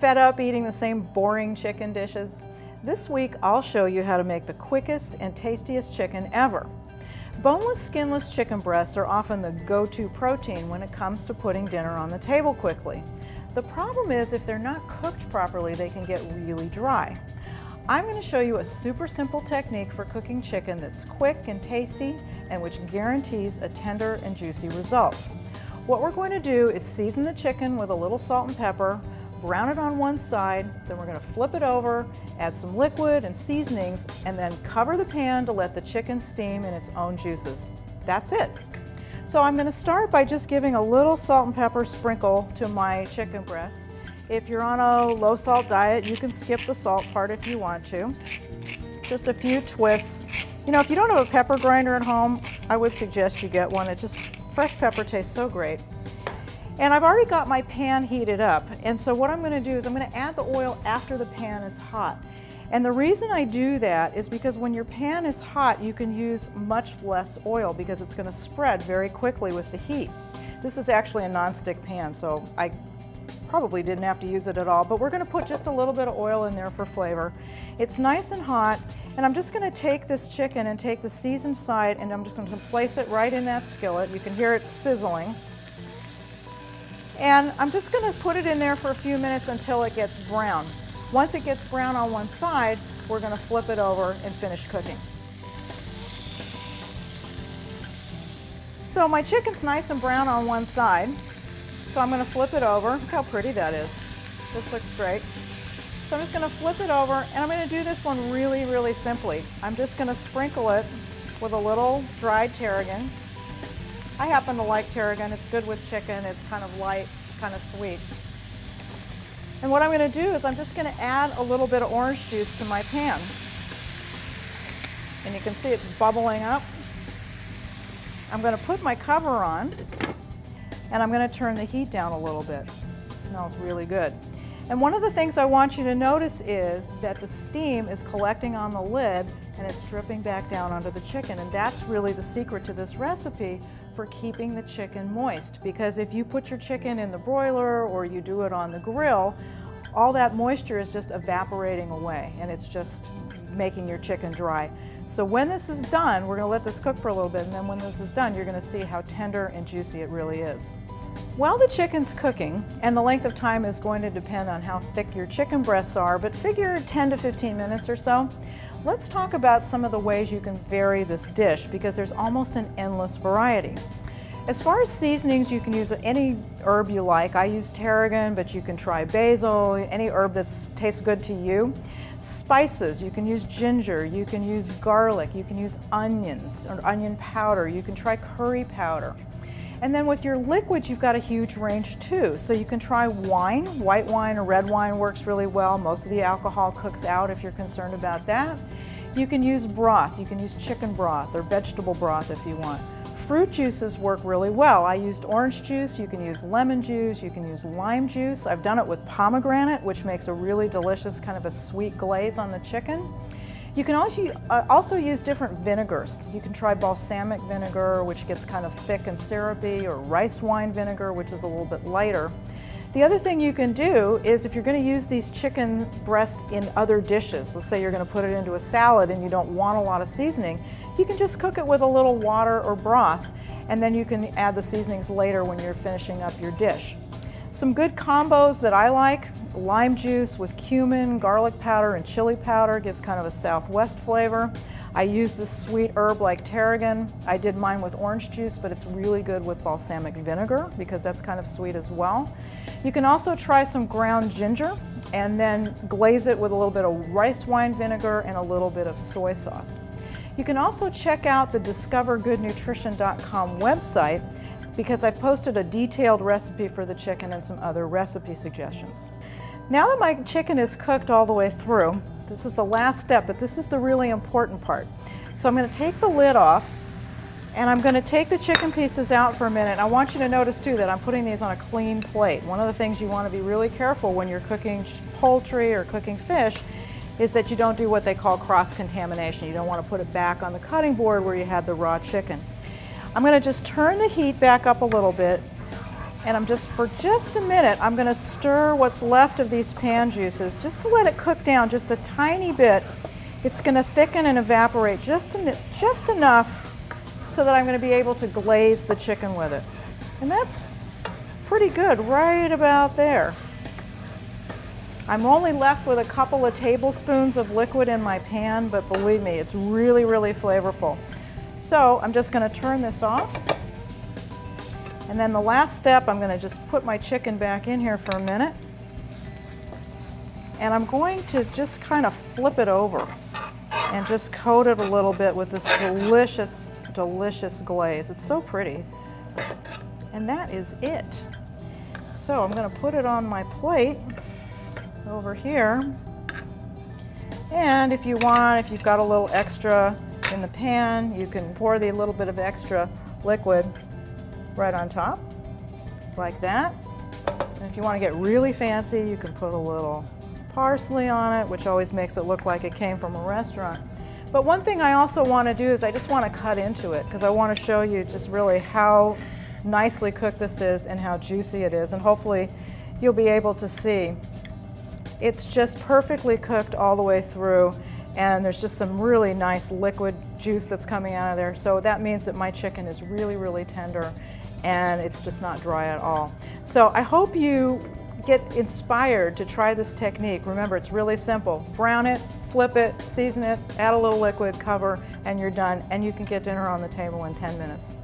fed up eating the same boring chicken dishes? This week I'll show you how to make the quickest and tastiest chicken ever. Boneless, skinless chicken breasts are often the go-to protein when it comes to putting dinner on the table quickly. The problem is if they're not cooked properly, they can get really dry. I'm going to show you a super simple technique for cooking chicken that's quick and tasty and which guarantees a tender and juicy result. What we're going to do is season the chicken with a little salt and pepper, brown it on one side, then we're going to flip it over, add some liquid and seasonings, and then cover the pan to let the chicken steam in its own juices. That's it. So I'm going to start by just giving a little salt and pepper sprinkle to my chicken breasts. If you're on a low salt diet, you can skip the salt part if you want to. Just a few twists. You know, if you don't have a pepper grinder at home, I would suggest you get one. Fresh pepper tastes so great. And I've already got my pan heated up, and so what I'm going to do is I'm going to add the oil after the pan is hot. And the reason I do that is because when your pan is hot, you can use much less oil because it's going to spread very quickly with the heat. This is actually a non-stick pan, so I probably didn't have to use it at all, but we're going to put just a little bit of oil in there for flavor. It's nice and hot, and I'm just going to take this chicken and take the seasoned side, and I'm just going to place it right in that skillet. You can hear it sizzling. And I'm just going to put it in there for a few minutes until it gets brown. Once it gets brown on one side, we're going to flip it over and finish cooking. So my chicken's nice and brown on one side, so I'm going to flip it over. Look how pretty that is. This looks great. So I'm just going to flip it over, and I'm going to do this one really, really simply. I'm just going to sprinkle it with a little dried tarragon. I happen to like tarragon. It's good with chicken. It's kind of light, kind of sweet. And what I'm going to do is I'm just going to add a little bit of orange juice to my pan. And you can see it's bubbling up. I'm going to put my cover on, and I'm going to turn the heat down a little bit. It smells really good. And one of the things I want you to notice is that the steam is collecting on the lid and it's dripping back down onto the chicken. And that's really the secret to this recipe for keeping the chicken moist. Because if you put your chicken in the broiler or you do it on the grill, all that moisture is just evaporating away and it's just making your chicken dry. So when this is done, we're going to let this cook for a little bit, and then when this is done, you're going to see how tender and juicy it really is. While the chicken's cooking, and the length of time is going to depend on how thick your chicken breasts are, but figure 10 to 15 minutes or so, let's talk about some of the ways you can vary this dish because there's almost an endless variety. As far as seasonings, you can use any herb you like. I use tarragon, but you can try basil, any herb that tastes good to you. Spices, you can use ginger, you can use garlic, you can use onions or onion powder, you can try curry powder. And then with your liquids, you've got a huge range too. So you can try wine. White wine or red wine works really well. Most of the alcohol cooks out if you're concerned about that. You can use broth. You can use chicken broth or vegetable broth if you want. Fruit juices work really well. I used orange juice. You can use lemon juice. You can use lime juice. I've done it with pomegranate, which makes a really delicious kind of a sweet glaze on the chicken. You can also use different vinegars. You can try balsamic vinegar, which gets kind of thick and syrupy, or rice wine vinegar, which is a little bit lighter. The other thing you can do is if you're going to use these chicken breasts in other dishes, let's say you're going to put it into a salad and you don't want a lot of seasoning, you can just cook it with a little water or broth, and then you can add the seasonings later when you're finishing up your dish. Some good combos that I like: lime juice with cumin, garlic powder, and chili powder gives kind of a Southwest flavor. I use this sweet herb like tarragon. I did mine with orange juice, but it's really good with balsamic vinegar because that's kind of sweet as well. You can also try some ground ginger and then glaze it with a little bit of rice wine vinegar and a little bit of soy sauce. You can also check out the discovergoodnutrition.com website because I've posted a detailed recipe for the chicken and some other recipe suggestions. Now that my chicken is cooked all the way through, this is the last step, but this is the really important part. So I'm going to take the lid off, and I'm going to take the chicken pieces out for a minute. I want you to notice too that I'm putting these on a clean plate. One of the things you want to be really careful when you're cooking poultry or cooking fish is that you don't do what they call cross-contamination. You don't want to put it back on the cutting board where you had the raw chicken. I'm going to just turn the heat back up a little bit, And I'm for just a minute, I'm going to stir what's left of these pan juices just to let it cook down just a tiny bit. It's going to thicken and evaporate just enough so that I'm going to be able to glaze the chicken with it. And that's pretty good, right about there. I'm only left with a couple of tablespoons of liquid in my pan, but believe me, it's really, really flavorful. So I'm just going to turn this off. And then the last step, I'm going to just put my chicken back in here for a minute. And I'm going to just kind of flip it over and just coat it a little bit with this delicious, delicious glaze. It's so pretty. And that is it. So I'm going to put it on my plate over here. And if you want, if you've got a little extra in the pan, you can pour the little bit of extra liquid right on top, like that. And if you want to get really fancy, you can put a little parsley on it, which always makes it look like it came from a restaurant. But one thing I also want to do is I just want to cut into it because I want to show you just really how nicely cooked this is and how juicy it is, and hopefully you'll be able to see. It's just perfectly cooked all the way through, and there's just some really nice liquid juice that's coming out of there. So that means that my chicken is really, really tender and it's just not dry at all. So I hope you get inspired to try this technique. Remember, it's really simple. Brown it, flip it, season it, add a little liquid, cover, and you're done. And you can get dinner on the table in 10 minutes.